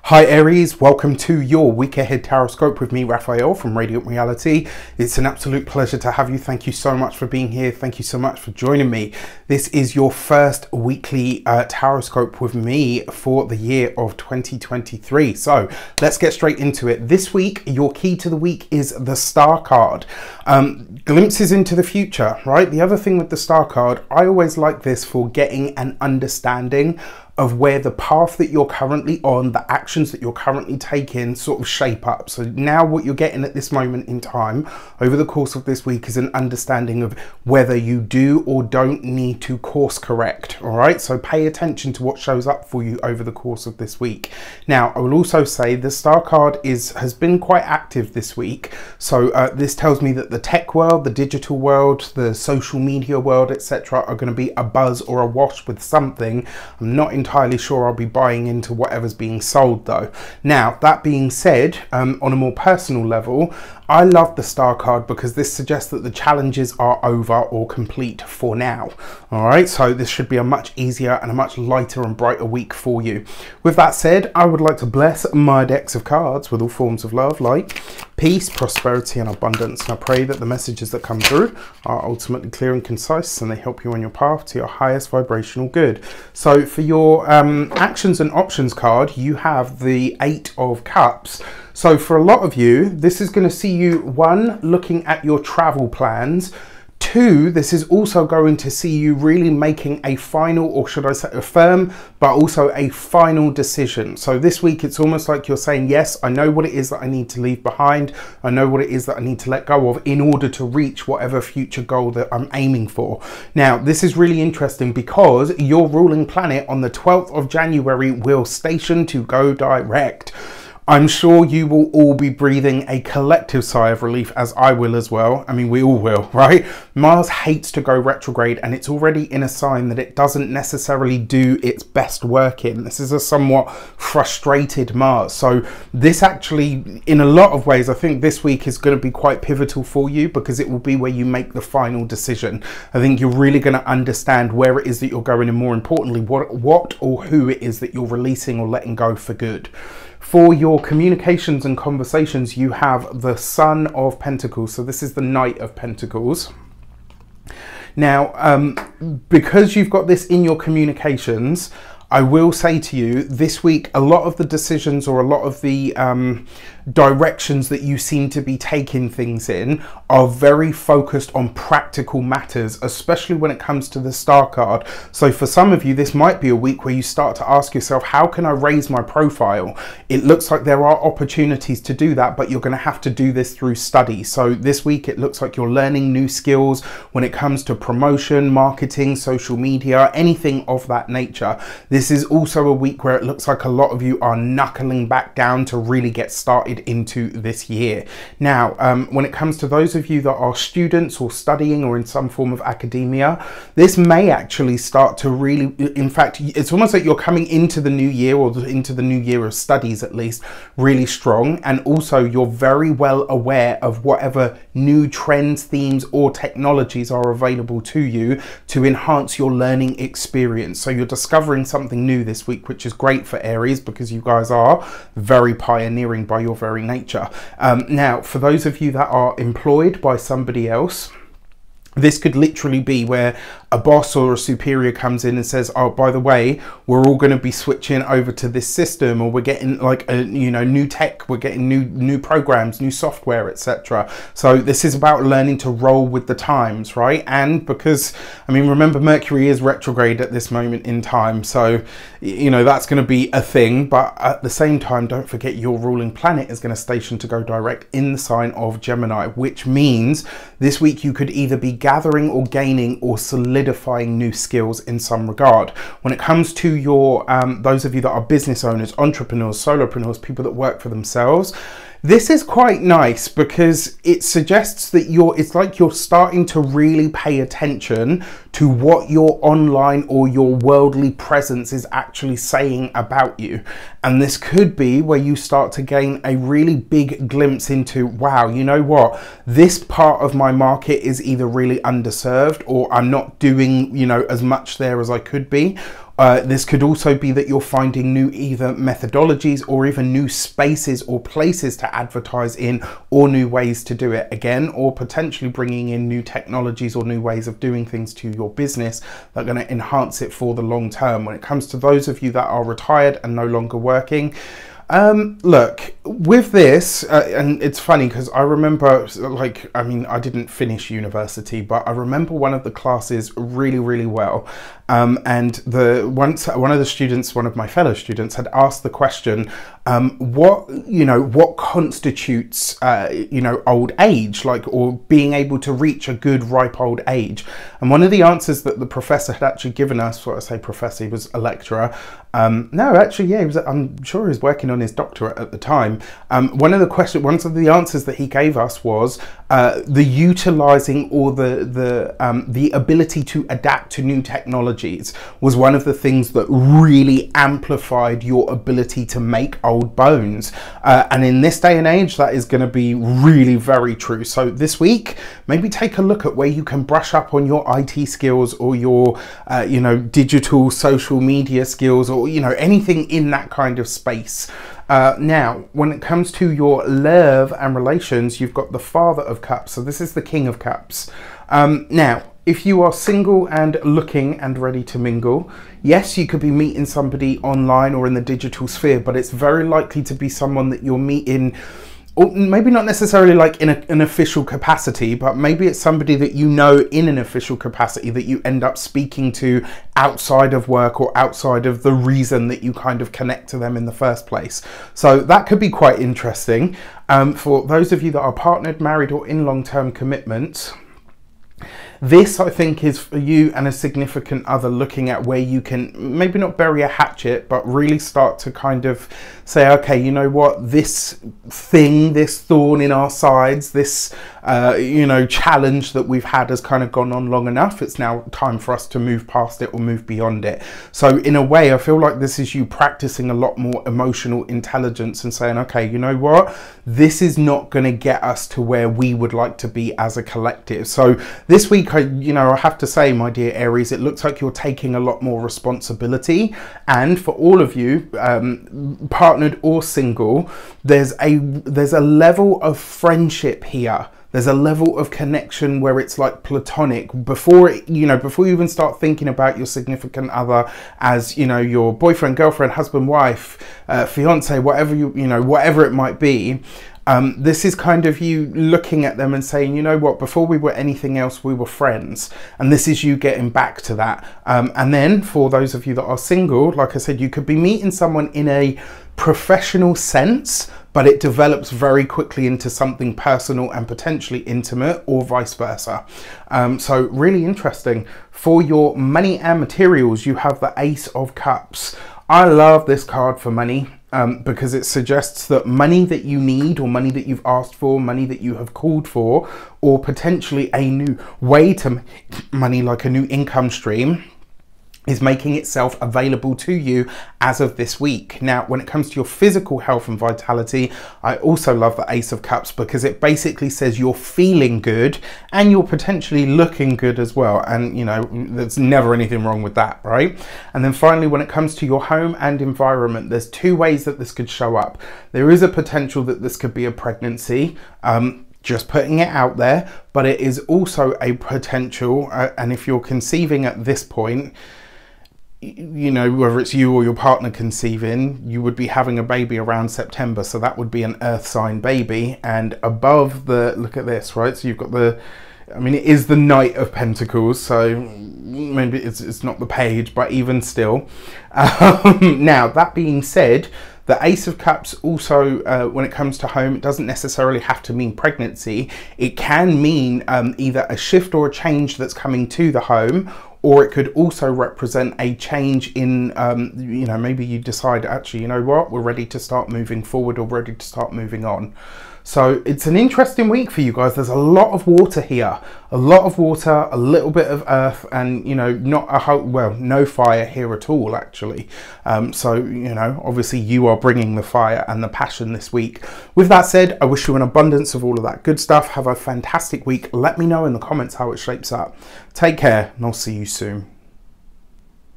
Hi Aries, welcome to your week ahead tarot scope with me, Raphael from Radiant Reality. It's an absolute pleasure to have you. Thank you so much for being here. Thank you so much for joining me. This is your first weekly tarot scope with me for the year of 2023. So let's get straight into it. This week, your key to the week is the Star card. Glimpses into the future, right? The other thing with the Star card, I always like this for getting an understanding of where the path that you're currently on, the actions that you're currently taking sort of shape up. So now what you're getting at this moment in time over the course of this week is an understanding of whether you do or don't need to course correct. All right, so pay attention to what shows up for you over the course of this week. Now, I will also say the Star card has been quite active this week. So this tells me that the tech world, the digital world, the social media world, etc. are going to be abuzz or awash with something. I'm not entirely sure I'll be buying into whatever's being sold though. Now, that being said, on a more personal level, I love the Star card because this suggests that the challenges are over or complete for now. All right, so this should be a much easier and a much lighter and brighter week for you. With that said, I would like to bless my decks of cards with all forms of love, light, peace, prosperity and abundance. And I pray that the messages that come through are ultimately clear and concise and they help you on your path to your highest vibrational good. So for your actions and options card, you have the 8 of Cups. So for a lot of you, this is going to see you, 1, looking at your travel plans. 2, this is also going to see you really making a final, or should I say a firm, but also a final decision. So this week, it's almost like you're saying, yes, I know what it is that I need to leave behind. I know what it is that I need to let go of in order to reach whatever future goal that I'm aiming for. Now, this is really interesting because your ruling planet on the 12th of January will station to go direct. I'm sure you will all be breathing a collective sigh of relief, as I will as well. I mean, we all will, right? Mars hates to go retrograde, and it's already in a sign that it doesn't necessarily do its best work in. This is a somewhat frustrated Mars. So this actually, in a lot of ways, I think this week is going to be quite pivotal for you because it will be where you make the final decision. I think you're really going to understand where it is that you're going, and more importantly, what or who it is that you're releasing or letting go for good. For your communications and conversations, you have the Son of Pentacles. So this is the Knight of Pentacles. Now, because you've got this in your communications, I will say to you this week, a lot of the decisions or a lot of the directions that you seem to be taking things in are very focused on practical matters, especially when it comes to the Star card. So for some of you, this might be a week where you start to ask yourself, how can I raise my profile? It looks like there are opportunities to do that, but you're going to have to do this through study. So this week, it looks like you're learning new skills when it comes to promotion, marketing, social media, anything of that nature. This is also a week where it looks like a lot of you are knuckling back down to really get started into this year. Now, when it comes to those of you that are students or studying or in some form of academia, this may actually start to really, in fact, it's almost like you're coming into the new year or into the new year of studies at least really strong. And also you're very well aware of whatever new trends, themes or technologies are available to you to enhance your learning experience. So you're discovering something new this week, which is great for Aries because you guys are very pioneering by your very nature. Now, for those of you that are employed by somebody else, this could literally be where a boss or a superior comes in and says, oh, by the way, we're all going to be switching over to this system, or we're getting like a new tech, we're getting new programs, new software, etc. So this is about learning to roll with the times, right? And because, I mean, remember Mercury is retrograde at this moment in time, so that's going to be a thing. But at the same time, don't forget your ruling planet is going to station to go direct in the sign of Gemini, which means this week you could either be gathering or gaining or solidifying new skills in some regard. When it comes to your those of you that are business owners, entrepreneurs, solopreneurs, people that work for themselves, this is quite nice because it suggests that it's like you're starting to really pay attention to what your online or your worldly presence is actually saying about you. And this could be where you start to gain a really big glimpse into, wow, you know what? This part of my market is either really underserved or I'm not doing, as much there as I could be. This could also be that you're finding new either methodologies or even new spaces or places to advertise in, or new ways to do it again, or potentially bringing in new technologies or new ways of doing things to your business that are going to enhance it for the long term. When it comes to those of you that are retired and no longer working, look, with this, and it's funny because I remember, like, I mean, I didn't finish university, but I remember one of the classes really, really well. And once one of the students, one of my fellow students, had asked the question, what constitutes, old age, like, or being able to reach a good ripe old age. And one of the answers that the professor had actually given us, well, I say professor, he was a lecturer. No, actually, yeah, I'm sure he was working on his doctorate at the time. One of the answers that he gave us was the utilizing or the ability to adapt to new technologies was one of the things that really amplified your ability to make old bones. And in this day and age, that is going to be really very true. So this week, maybe take a look at where you can brush up on your IT skills, or your, digital social media skills, or, anything in that kind of space. Now, when it comes to your love and relations, you've got the Father of Cups. So this is the King of Cups. Now, if you are single and looking and ready to mingle, yes, you could be meeting somebody online or in the digital sphere, but it's very likely to be someone that you're meeting, or maybe not necessarily like in an official capacity, but maybe it's somebody that you know in an official capacity that you end up speaking to outside of work or outside of the reason that you kind of connect to them in the first place. So that could be quite interesting. For those of you that are partnered, married, or in long-term commitments, this, I think, is for you and a significant other looking at where you can maybe not bury a hatchet, but really start to kind of say, okay, you know what, this thing, this thorn in our sides, this, challenge that we've had has kind of gone on long enough. It's now time for us to move past it or move beyond it. So in a way, I feel like this is you practicing a lot more emotional intelligence and saying, okay, you know what, this is not going to get us to where we would like to be as a collective. So this week, I have to say, my dear Aries, it looks like you're taking a lot more responsibility. And for all of you, partnered or single, there's a level of friendship here. There's a level of connection where it's like platonic before you even start thinking about your significant other as, your boyfriend, girlfriend, husband, wife, fiance, whatever whatever it might be. This is kind of you looking at them and saying, you know what, before we were anything else, we were friends. And this is you getting back to that. And then for those of you that are single, like I said, you could be meeting someone in a professional sense, but it develops very quickly into something personal and potentially intimate, or vice versa. So really interesting. For your money and materials, you have the Ace of Cups. I love this card for money. Because it suggests that money that you need, or money that you've asked for, money that you have called for, or potentially a new way to make money, like a new income stream, is making itself available to you as of this week. Now, when it comes to your physical health and vitality, I also love the Ace of Cups, because it basically says you're feeling good and you're potentially looking good as well. And, there's never anything wrong with that, right? And then finally, when it comes to your home and environment, there's two ways that this could show up. There is a potential that this could be a pregnancy, just putting it out there, but it is also a potential, and if you're conceiving at this point, whether it's you or your partner conceiving, you would be having a baby around September. So that would be an earth sign baby. And above look at this, right? So you've got it is the Knight of Pentacles. So maybe it's not the page, but even still. Now, that being said, the Ace of Cups also, when it comes to home, it doesn't necessarily have to mean pregnancy. It can mean either a shift or a change that's coming to the home, or it could also represent a change in, maybe you decide, actually, you know what, we're ready to start moving forward, or ready to start moving on. So it's an interesting week for you guys. There's a lot of water here, a lot of water, a little bit of earth, and, no fire here at all, actually. So, obviously you are bringing the fire and the passion this week. With that said, I wish you an abundance of all of that good stuff. Have a fantastic week. Let me know in the comments how it shapes up. Take care, and I'll see you soon.